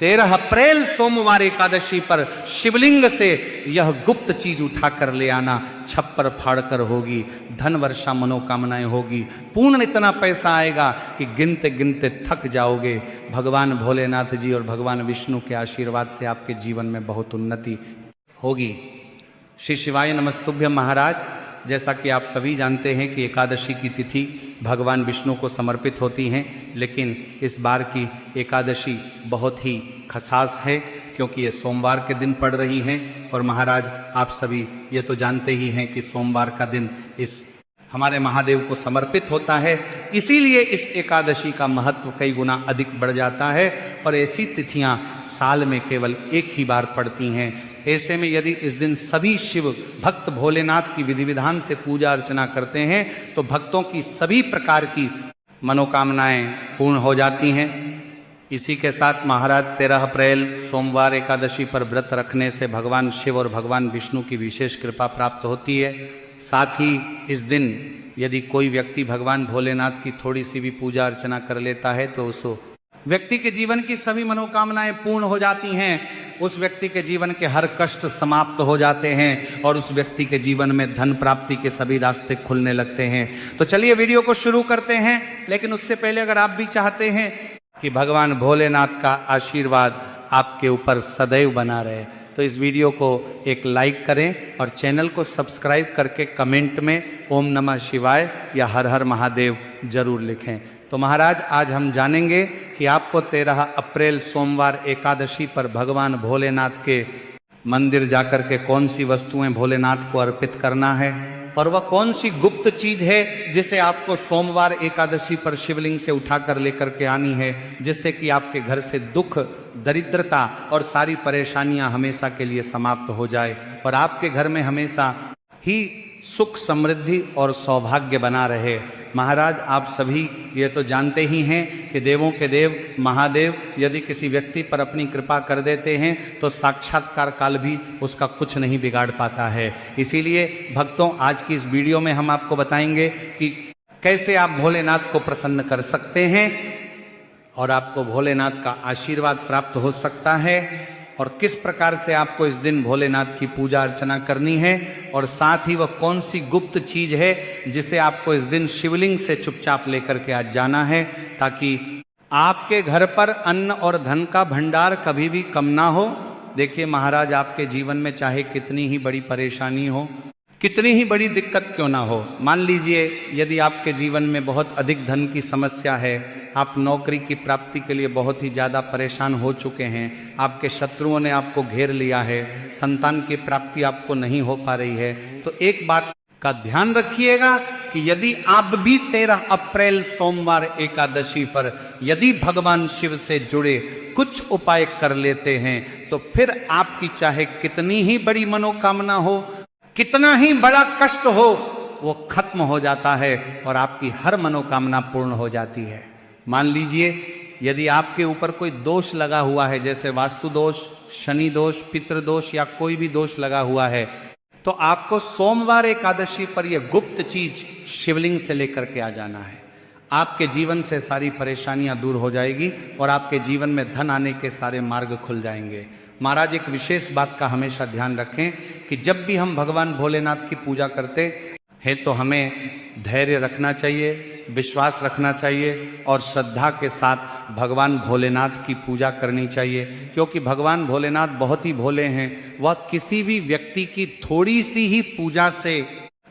13 अप्रैल सोमवार एकादशी पर शिवलिंग से यह गुप्त चीज उठाकर ले आना, छप्पर फाड़कर होगी, धन वर्षा मनोकामनाएं होगी, पूर्ण इतना पैसा आएगा कि गिनते गिनते थक जाओगे। भगवान भोलेनाथ जी और भगवान विष्णु के आशीर्वाद से आपके जीवन में बहुत उन्नति होगी। श्री शिवाय नमस्तुभ्यम। महाराज, जैसा कि आप सभी जानते हैं कि एकादशी की तिथि भगवान विष्णु को समर्पित होती हैं, लेकिन इस बार की एकादशी बहुत ही खास है क्योंकि ये सोमवार के दिन पड़ रही हैं। और महाराज, आप सभी ये तो जानते ही हैं कि सोमवार का दिन इस हमारे महादेव को समर्पित होता है, इसीलिए इस एकादशी का महत्व कई गुना अधिक बढ़ जाता है। और ऐसी तिथियां साल में केवल एक ही बार पड़ती हैं। ऐसे में यदि इस दिन सभी शिव भक्त भोलेनाथ की विधि विधान से पूजा अर्चना करते हैं तो भक्तों की सभी प्रकार की मनोकामनाएं पूर्ण हो जाती हैं। इसी के साथ महाराज, 13 अप्रैल सोमवार एकादशी पर व्रत रखने से भगवान शिव और भगवान विष्णु की विशेष कृपा प्राप्त होती है। साथ ही इस दिन यदि कोई व्यक्ति भगवान भोलेनाथ की थोड़ी सी भी पूजा अर्चना कर लेता है तो उस व्यक्ति के जीवन की सभी मनोकामनाएं पूर्ण हो जाती हैं, उस व्यक्ति के जीवन के हर कष्ट समाप्त हो जाते हैं और उस व्यक्ति के जीवन में धन प्राप्ति के सभी रास्ते खुलने लगते हैं। तो चलिए वीडियो को शुरू करते हैं, लेकिन उससे पहले अगर आप भी चाहते हैं कि भगवान भोलेनाथ का आशीर्वाद आपके ऊपर सदैव बना रहे तो इस वीडियो को एक लाइक करें और चैनल को सब्सक्राइब करके कमेंट में ओम नमः शिवाय या हर हर महादेव जरूर लिखें। तो महाराज, आज हम जानेंगे कि आपको 13 अप्रैल सोमवार एकादशी पर भगवान भोलेनाथ के मंदिर जाकर के कौन सी वस्तुएं भोलेनाथ को अर्पित करना है और वह कौन सी गुप्त चीज है जिसे आपको सोमवार एकादशी पर शिवलिंग से उठाकर लेकर के आनी है, जिससे कि आपके घर से दुख, दरिद्रता और सारी परेशानियां हमेशा के लिए समाप्त हो जाए और आपके घर में हमेशा ही सुख, समृद्धि और सौभाग्य बना रहे। महाराज, आप सभी ये तो जानते ही हैं कि देवों के देव महादेव यदि किसी व्यक्ति पर अपनी कृपा कर देते हैं तो साक्षात्कार काल भी उसका कुछ नहीं बिगाड़ पाता है। इसीलिए भक्तों, आज की इस वीडियो में हम आपको बताएंगे कि कैसे आप भोलेनाथ को प्रसन्न कर सकते हैं और आपको भोलेनाथ का आशीर्वाद प्राप्त हो सकता है और किस प्रकार से आपको इस दिन भोलेनाथ की पूजा अर्चना करनी है और साथ ही वह कौन सी गुप्त चीज है जिसे आपको इस दिन शिवलिंग से चुपचाप लेकर के आज जाना है, ताकि आपके घर पर अन्न और धन का भंडार कभी भी कम ना हो। देखिए महाराज, आपके जीवन में चाहे कितनी ही बड़ी परेशानी हो, कितनी ही बड़ी दिक्कत क्यों ना हो, मान लीजिए यदि आपके जीवन में बहुत अधिक धन की समस्या है, आप नौकरी की प्राप्ति के लिए बहुत ही ज़्यादा परेशान हो चुके हैं, आपके शत्रुओं ने आपको घेर लिया है, संतान की प्राप्ति आपको नहीं हो पा रही है, तो एक बात का ध्यान रखिएगा कि यदि आप भी 13 अप्रैल सोमवार एकादशी पर यदि भगवान शिव से जुड़े कुछ उपाय कर लेते हैं तो फिर आपकी चाहे कितनी ही बड़ी मनोकामना हो, कितना ही बड़ा कष्ट हो, वो खत्म हो जाता है और आपकी हर मनोकामना पूर्ण हो जाती है। मान लीजिए यदि आपके ऊपर कोई दोष लगा हुआ है, जैसे वास्तु दोष, शनि दोष, पितृ दोष या कोई भी दोष लगा हुआ है, तो आपको सोमवार एकादशी पर यह गुप्त चीज शिवलिंग से लेकर के आ जाना है। आपके जीवन से सारी परेशानियां दूर हो जाएगी और आपके जीवन में धन आने के सारे मार्ग खुल जाएंगे। महाराज, एक विशेष बात का हमेशा ध्यान रखें कि जब भी हम भगवान भोलेनाथ की पूजा करते हैं तो हमें धैर्य रखना चाहिए, विश्वास रखना चाहिए और श्रद्धा के साथ भगवान भोलेनाथ की पूजा करनी चाहिए, क्योंकि भगवान भोलेनाथ बहुत ही भोले हैं। वह किसी भी व्यक्ति की थोड़ी सी ही पूजा से,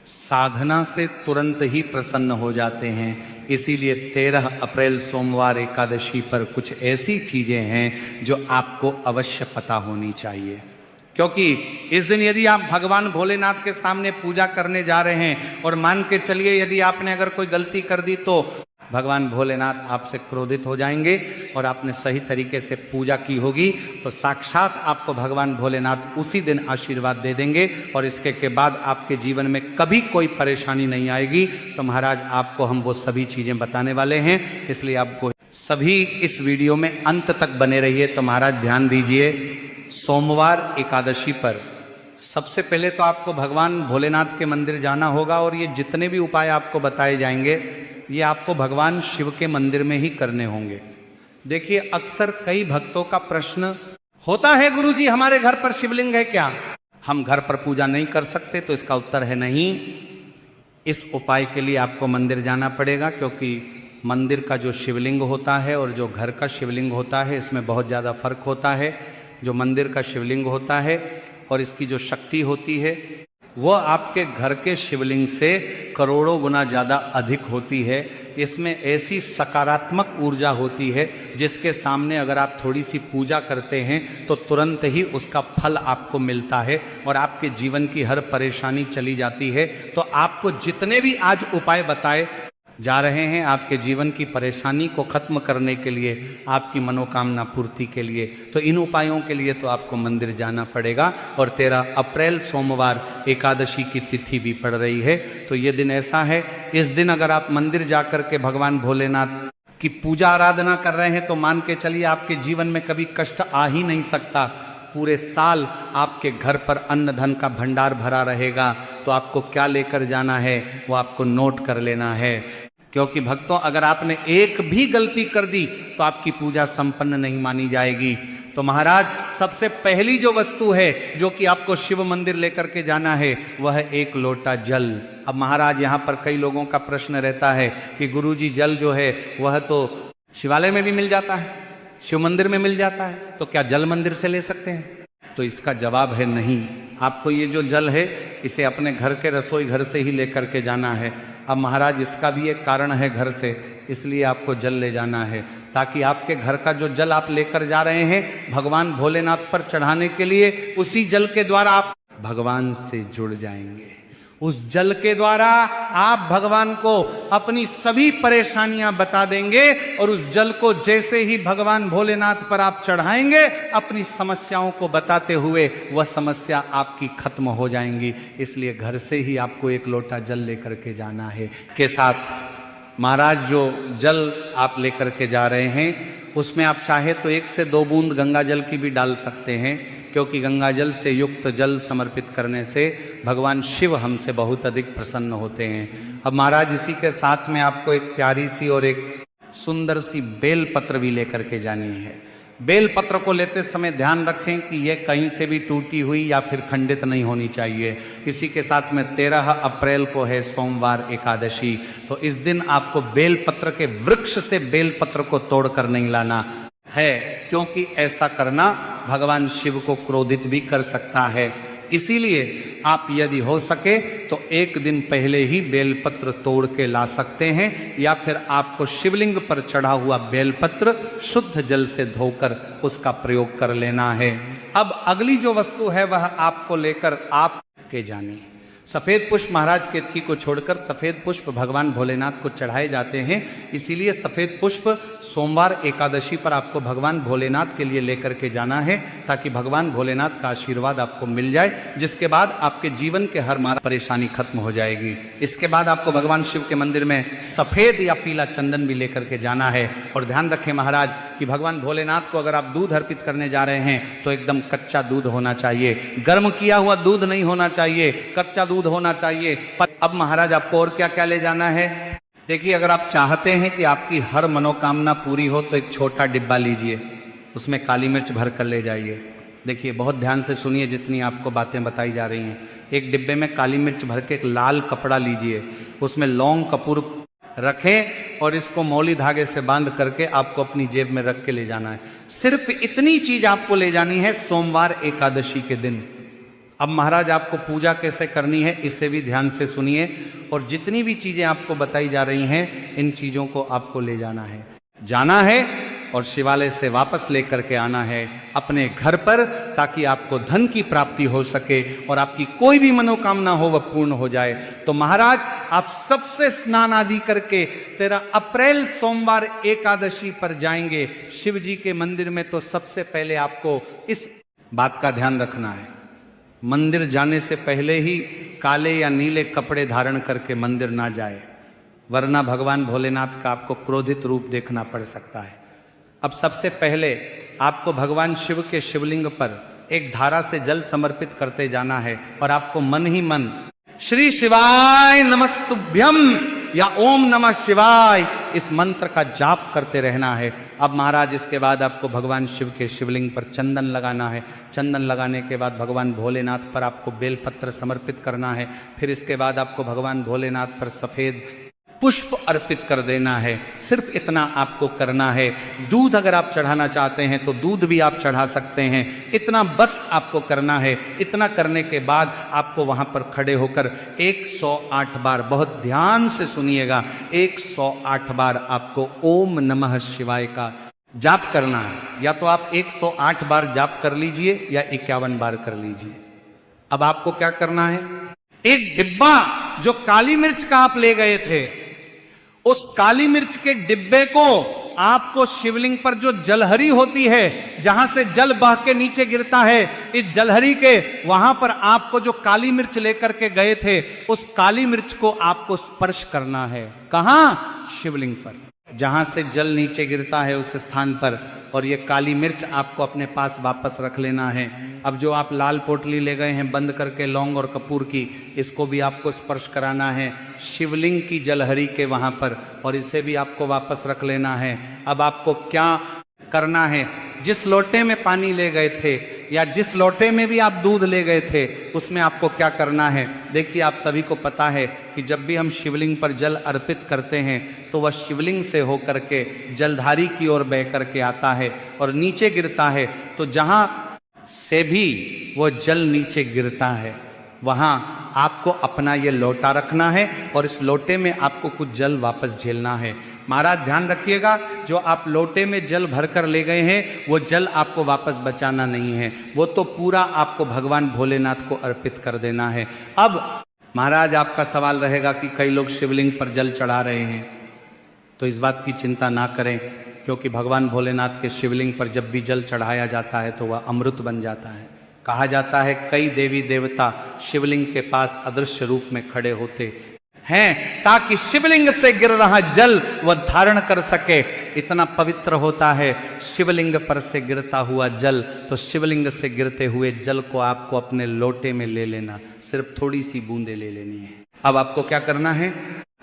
साधना से तुरंत ही प्रसन्न हो जाते हैं। इसीलिए 13 अप्रैल सोमवार एकादशी पर कुछ ऐसी चीजें हैं जो आपको अवश्य पता होनी चाहिए, क्योंकि इस दिन यदि आप भगवान भोलेनाथ के सामने पूजा करने जा रहे हैं और मान के चलिए यदि आपने अगर कोई गलती कर दी तो भगवान भोलेनाथ आपसे क्रोधित हो जाएंगे और आपने सही तरीके से पूजा की होगी तो साक्षात आपको भगवान भोलेनाथ उसी दिन आशीर्वाद दे देंगे और इसके के बाद आपके जीवन में कभी कोई परेशानी नहीं आएगी। तो महाराज, आपको हम वो सभी चीजें बताने वाले हैं, इसलिए आपको सभी इस वीडियो में अंत तक बने रहिए। तो महाराज ध्यान दीजिए, सोमवार एकादशी पर सबसे पहले तो आपको भगवान भोलेनाथ के मंदिर जाना होगा और ये जितने भी उपाय आपको बताए जाएंगे ये आपको भगवान शिव के मंदिर में ही करने होंगे। देखिए, अक्सर कई भक्तों का प्रश्न होता है, गुरुजी हमारे घर पर शिवलिंग है क्या, हम घर पर पूजा नहीं कर सकते? तो इसका उत्तर है नहीं। इस उपाय के लिए आपको मंदिर जाना पड़ेगा, क्योंकि मंदिर का जो शिवलिंग होता है और जो घर का शिवलिंग होता है इसमें बहुत ज़्यादा फर्क होता है। जो मंदिर का शिवलिंग होता है और इसकी जो शक्ति होती है वो आपके घर के शिवलिंग से करोड़ों गुना ज़्यादा अधिक होती है। इसमें ऐसी सकारात्मक ऊर्जा होती है जिसके सामने अगर आप थोड़ी सी पूजा करते हैं तो तुरंत ही उसका फल आपको मिलता है और आपके जीवन की हर परेशानी चली जाती है। तो आपको जितने भी आज उपाय बताए जा रहे हैं आपके जीवन की परेशानी को खत्म करने के लिए, आपकी मनोकामना पूर्ति के लिए, तो इन उपायों के लिए तो आपको मंदिर जाना पड़ेगा। और 13 अप्रैल सोमवार एकादशी की तिथि भी पड़ रही है, तो ये दिन ऐसा है, इस दिन अगर आप मंदिर जाकर के भगवान भोलेनाथ की पूजा आराधना कर रहे हैं तो मान के चलिए आपके जीवन में कभी कष्ट आ ही नहीं सकता। पूरे साल आपके घर पर अन्न धन का भंडार भरा रहेगा। तो आपको क्या लेकर जाना है वो आपको नोट कर लेना है, क्योंकि भक्तों अगर आपने एक भी गलती कर दी तो आपकी पूजा संपन्न नहीं मानी जाएगी। तो महाराज सबसे पहली जो वस्तु है जो कि आपको शिव मंदिर लेकर के जाना है वह है एक लोटा जल। अब महाराज यहाँ पर कई लोगों का प्रश्न रहता है कि गुरुजी जल जो है वह तो शिवालय में भी मिल जाता है, शिव मंदिर में मिल जाता है, तो क्या जल मंदिर से ले सकते हैं? तो इसका जवाब है नहीं। आपको ये जो जल है इसे अपने घर के रसोई घर से ही लेकर के जाना है। अब महाराज इसका भी एक कारण है घर से, इसलिए आपको जल ले जाना है ताकि आपके घर का जो जल आप लेकर जा रहे हैं भगवान भोलेनाथ पर चढ़ाने के लिए, उसी जल के द्वारा आप भगवान से जुड़ जाएंगे। उस जल के द्वारा आप भगवान को अपनी सभी परेशानियां बता देंगे और उस जल को जैसे ही भगवान भोलेनाथ पर आप चढ़ाएंगे अपनी समस्याओं को बताते हुए वह समस्या आपकी खत्म हो जाएंगी। इसलिए घर से ही आपको एक लोटा जल लेकर के जाना है। के साथ महाराज जो जल आप लेकर के जा रहे हैं उसमें आप चाहे तो 1 से 2 बूंद गंगा जल की भी डाल सकते हैं, क्योंकि गंगा जल से युक्त जल समर्पित करने से भगवान शिव हमसे बहुत अधिक प्रसन्न होते हैं। अब महाराज इसी के साथ में आपको एक प्यारी सी और एक सुंदर सी बेल पत्र भी लेकर के जानी है। बेल पत्र को लेते समय ध्यान रखें कि यह कहीं से भी टूटी हुई या फिर खंडित नहीं होनी चाहिए। इसी के साथ में 13 अप्रैल को है सोमवार एकादशी, तो इस दिन आपको बेल पत्र के वृक्ष से बेल पत्र को तोड़कर नहीं लाना है, क्योंकि ऐसा करना भगवान शिव को क्रोधित भी कर सकता है। इसीलिए आप यदि हो सके तो 1 दिन पहले ही बेलपत्र तोड़ के ला सकते हैं, या फिर आपको शिवलिंग पर चढ़ा हुआ बेलपत्र शुद्ध जल से धोकर उसका प्रयोग कर लेना है। अब अगली जो वस्तु है वह आपको लेकर आप के जानी। सफेद पुष्प महाराज केतकी को छोड़कर सफेद पुष्प भगवान भोलेनाथ को चढ़ाए जाते हैं, इसीलिए सफेद पुष्प सोमवार एकादशी पर आपको भगवान भोलेनाथ के लिए लेकर के जाना है, ताकि भगवान भोलेनाथ का आशीर्वाद आपको मिल जाए, जिसके बाद आपके जीवन के हर मारा परेशानी खत्म हो जाएगी। इसके बाद आपको भगवान शिव के मंदिर में सफेद या पीला चंदन भी लेकर के जाना है। और ध्यान रखें महाराज कि भगवान भोलेनाथ को अगर आप दूध अर्पित करने जा रहे हैं तो एकदम कच्चा दूध होना चाहिए, गर्म किया हुआ दूध नहीं होना चाहिए, कच्चा दूध होना चाहिए। पर अब महाराज आपको और क्या क्या ले जाना है? देखिए, अगर आप चाहते हैं कि आपकी हर मनोकामना पूरी हो तो एक छोटा डिब्बा लीजिए, उसमें काली मिर्च भर कर ले जाइए। देखिए बहुत ध्यान से सुनिए जितनी आपको बातें बताई जा रही हैं। एक डिब्बे में काली मिर्च भर के एक लाल कपड़ा लीजिए, उसमें लौंग कपूर रखें और इसको मौली धागे से बांध करके आपको अपनी जेब में रख के ले जाना है। सिर्फ इतनी चीज आपको ले जानी है सोमवार एकादशी के दिन। अब महाराज आपको पूजा कैसे करनी है इसे भी ध्यान से सुनिए, और जितनी भी चीजें आपको बताई जा रही हैं इन चीजों को आपको ले जाना है और शिवालय से वापस लेकर के आना है अपने घर पर, ताकि आपको धन की प्राप्ति हो सके और आपकी कोई भी मनोकामना हो वह पूर्ण हो जाए। तो महाराज आप सबसे स्नान आदि करके 13 अप्रैल सोमवार एकादशी पर जाएंगे शिव जी के मंदिर में। तो सबसे पहले आपको इस बात का ध्यान रखना है, मंदिर जाने से पहले ही काले या नीले कपड़े धारण करके मंदिर ना जाए, वरना भगवान भोलेनाथ का आपको क्रोधित रूप देखना पड़ सकता है। अब सबसे पहले आपको भगवान शिव के शिवलिंग पर एक धारा से जल समर्पित करते जाना है और आपको मन ही मन श्री शिवाय नमस्तुभ्यम या ओम नमः शिवाय इस मंत्र का जाप करते रहना है। अब महाराज इसके बाद आपको भगवान शिव के शिवलिंग पर चंदन लगाना है। चंदन लगाने के बाद भगवान भोलेनाथ पर आपको बेलपत्र समर्पित करना है। फिर इसके बाद आपको भगवान भोलेनाथ पर सफेद पुष्प अर्पित कर देना है। सिर्फ इतना आपको करना है। दूध अगर आप चढ़ाना चाहते हैं तो दूध भी आप चढ़ा सकते हैं। इतना बस आपको करना है। इतना करने के बाद आपको वहां पर खड़े होकर 108 बार, बहुत ध्यान से सुनिएगा, 108 बार आपको ओम नमः शिवाय का जाप करना है। या तो आप 108 बार जाप कर लीजिए या 51 बार कर लीजिए। अब आपको क्या करना है, एक डिब्बा जो काली मिर्च का आप ले गए थे, उस काली मिर्च के डिब्बे को आपको शिवलिंग पर जो जलहरी होती है, जहां से जल बह के नीचे गिरता है, इस जलहरी के वहां पर आपको जो काली मिर्च लेकर के गए थे, उस काली मिर्च को आपको स्पर्श करना है। कहां? शिवलिंग पर, जहां से जल नीचे गिरता है उस स्थान पर। और ये काली मिर्च आपको अपने पास वापस रख लेना है। अब जो आप लाल पोटली ले गए हैं बंद करके लौंग और कपूर की, इसको भी आपको स्पर्श कराना है शिवलिंग की जलहरी के वहां पर, और इसे भी आपको वापस रख लेना है। अब आपको क्या करना है, जिस लोटे में पानी ले गए थे या जिस लोटे में भी आप दूध ले गए थे, उसमें आपको क्या करना है। देखिए, आप सभी को पता है कि जब भी हम शिवलिंग पर जल अर्पित करते हैं तो वह शिवलिंग से होकर के जलधारी की ओर बह करके आता है और नीचे गिरता है। तो जहां से भी वो जल नीचे गिरता है वहां आपको अपना ये लोटा रखना है और इस लोटे में आपको कुछ जल वापस झेलना है। महाराज ध्यान रखिएगा, जो आप लोटे में जल भरकर ले गए हैं वो जल आपको वापस बचाना नहीं है, वो तो पूरा आपको भगवान भोलेनाथ को अर्पित कर देना है। अब महाराज आपका सवाल रहेगा कि कई लोग शिवलिंग पर जल चढ़ा रहे हैं, तो इस बात की चिंता ना करें, क्योंकि भगवान भोलेनाथ के शिवलिंग पर जब भी जल चढ़ाया जाता है तो वह अमृत बन जाता है। कहा जाता है कई देवी देवता शिवलिंग के पास अदृश्य रूप में खड़े होते हैं ताकि शिवलिंग से गिर रहा जल वह धारण कर सके। इतना पवित्र होता है शिवलिंग पर से गिरता हुआ जल। तो शिवलिंग से गिरते हुए जल को आपको अपने लोटे में ले लेना, सिर्फ थोड़ी सी बूंदे ले लेनी है। अब आपको क्या करना है,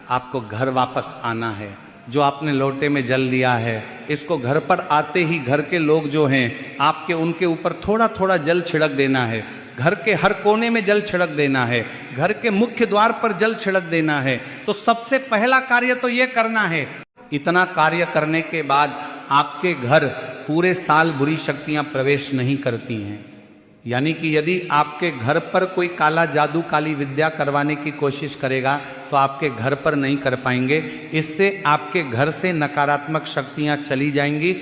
आपको घर वापस आना है। जो आपने लोटे में जल लिया है, इसको घर पर आते ही घर के लोग जो हैं आपके, उनके ऊपर थोड़ा थोड़ा जल छिड़क देना है। घर के हर कोने में जल छिड़क देना है, घर के मुख्य द्वार पर जल छिड़क देना है। तो सबसे पहला कार्य तो यह करना है। इतना कार्य करने के बाद आपके घर पूरे साल बुरी शक्तियां प्रवेश नहीं करती हैं। यानी कि यदि आपके घर पर कोई काला जादू, काली विद्या करवाने की कोशिश करेगा तो आपके घर पर नहीं कर पाएंगे। इससे आपके घर से नकारात्मक शक्तियां चली जाएंगी।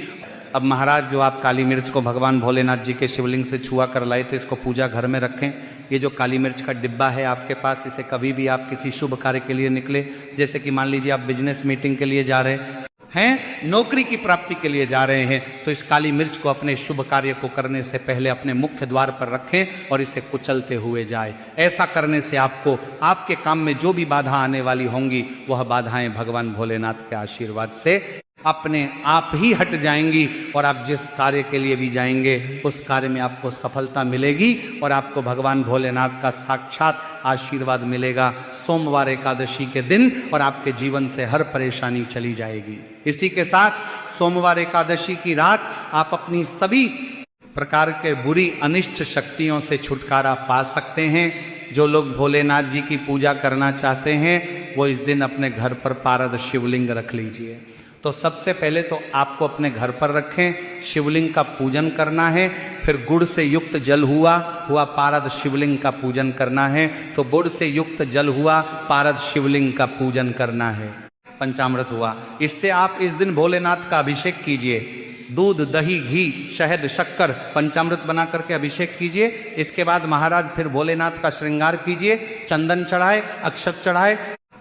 अब महाराज, जो आप काली मिर्च को भगवान भोलेनाथ जी के शिवलिंग से छुआ कर लाए थे, इसको पूजा घर में रखें। ये जो काली मिर्च का डिब्बा है आपके पास, इसे कभी भी आप किसी शुभ कार्य के लिए निकले, जैसे कि मान लीजिए आप बिजनेस मीटिंग के लिए जा रहे हैं, नौकरी की प्राप्ति के लिए जा रहे हैं, तो इस काली मिर्च को अपने शुभ कार्य को करने से पहले अपने मुख्य द्वार पर रखें और इसे कुचलते हुए जाए। ऐसा करने से आपको आपके काम में जो भी बाधा आने वाली होंगी वह बाधाएं भगवान भोलेनाथ के आशीर्वाद से अपने आप ही हट जाएंगी और आप जिस कार्य के लिए भी जाएंगे उस कार्य में आपको सफलता मिलेगी और आपको भगवान भोलेनाथ का साक्षात आशीर्वाद मिलेगा सोमवार एकादशी के दिन, और आपके जीवन से हर परेशानी चली जाएगी। इसी के साथ सोमवार एकादशी की रात आप अपनी सभी प्रकार के बुरी अनिष्ट शक्तियों से छुटकारा पा सकते हैं। जो लोग भोलेनाथ जी की पूजा करना चाहते हैं वो इस दिन अपने घर पर पारद शिवलिंग रख लीजिए। तो सबसे पहले तो आपको अपने घर पर रखें, शिवलिंग का पूजन करना है। फिर गुड़ से युक्त जल हुआ पारद शिवलिंग का पूजन करना है। तो गुड़ से युक्त जल हुआ पारद शिवलिंग का पूजन करना है। पंचामृत हुआ, इससे आप इस दिन भोलेनाथ का अभिषेक कीजिए। दूध, दही, घी, शहद, शक्कर पंचामृत बना करके अभिषेक कीजिए। इसके बाद महाराज फिर भोलेनाथ का श्रृंगार कीजिए, चंदन चढ़ाए, अक्षत चढ़ाए,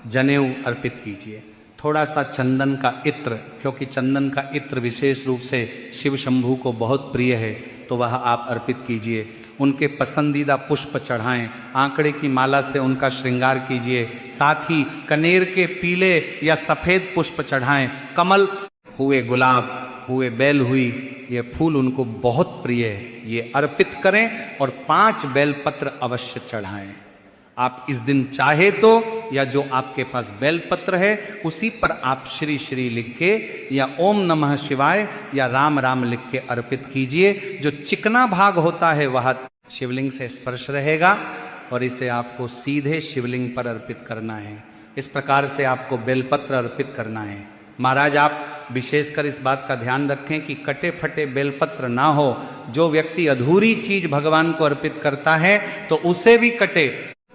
जनेऊ अर्पित कीजिए। थोड़ा सा चंदन का इत्र, क्योंकि चंदन का इत्र विशेष रूप से शिव शंभू को बहुत प्रिय है, तो वह आप अर्पित कीजिए। उनके पसंदीदा पुष्प चढ़ाएं, आंकड़े की माला से उनका श्रृंगार कीजिए। साथ ही कनेर के पीले या सफेद पुष्प चढ़ाएं। कमल हुए, गुलाब हुए, बेल हुई, ये फूल उनको बहुत प्रिय है, ये अर्पित करें और 5 बेलपत्र अवश्य चढ़ाएं। आप इस दिन चाहे तो या जो आपके पास बेलपत्र है उसी पर आप श्री श्री लिख के या ओम नमः शिवाय या राम राम लिख के अर्पित कीजिए। जो चिकना भाग होता है वह शिवलिंग से स्पर्श रहेगा और इसे आपको सीधे शिवलिंग पर अर्पित करना है। इस प्रकार से आपको बेलपत्र अर्पित करना है। महाराज आप विशेषकर इस बात का ध्यान रखें कि कटे फटे बेलपत्र ना हो। जो व्यक्ति अधूरी चीज भगवान को अर्पित करता है तो उसे भी कटे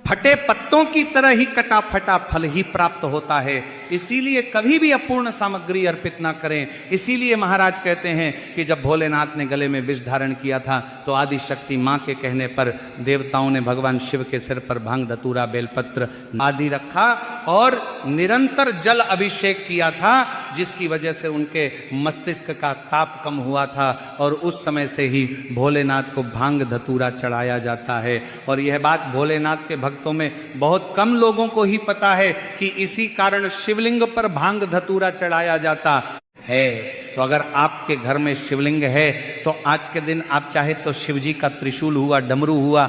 फटे पत्तों की तरह ही कटा फटा फल ही प्राप्त होता है। इसीलिए कभी भी अपूर्ण सामग्री अर्पित ना करें। इसीलिए महाराज कहते हैं कि जब भोलेनाथ ने गले में विष धारण किया था तो आदि शक्ति मां के कहने पर देवताओं ने भगवान शिव के सिर पर भांग धतूरा बेलपत्र आदि रखा और निरंतर जल अभिषेक किया था, जिसकी वजह से उनके मस्तिष्क का ताप कम हुआ था और उस समय से ही भोलेनाथ को भांग धतूरा चढ़ाया जाता है। और यह बात भोलेनाथ के भक्तों में बहुत कम लोगों को ही पता है कि इसी कारण शिवलिंग पर भांग धतूरा चढ़ाया जाता है। तो अगर आपके घर में शिवलिंग है तो आज के दिन आप चाहे तो शिवजी का त्रिशूल हुआ, डमरू हुआ,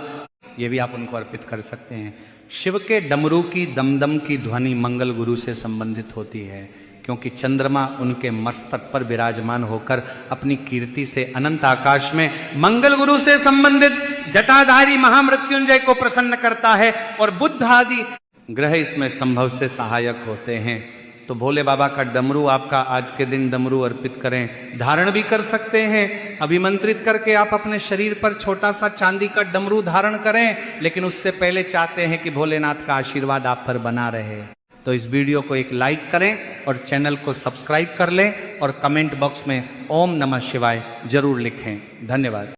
ये भी आप उनको अर्पित कर सकते हैं। शिव के डमरू की दमदम की ध्वनि मंगल गुरु से संबंधित होती है, क्योंकि चंद्रमा उनके मस्तक पर विराजमान होकर अपनी कीर्ति से अनंत आकाश में मंगल गुरु से संबंधित जटाधारी महामृत्युंजय को प्रसन्न करता है और बुद्ध आदि ग्रह इसमें संभव से सहायक होते हैं। तो भोले बाबा का डमरू आपका आज के दिन डमरू अर्पित करें, धारण भी कर सकते हैं। अभिमंत्रित करके आप अपने शरीर पर छोटा सा चांदी का डमरू धारण करें, लेकिन उससे पहले चाहते हैं कि भोलेनाथ का आशीर्वाद आप पर बना रहे। तो इस वीडियो को एक लाइक करें और चैनल को सब्सक्राइब कर लें और कमेंट बॉक्स में ओम नमः शिवाय जरूर लिखें। धन्यवाद।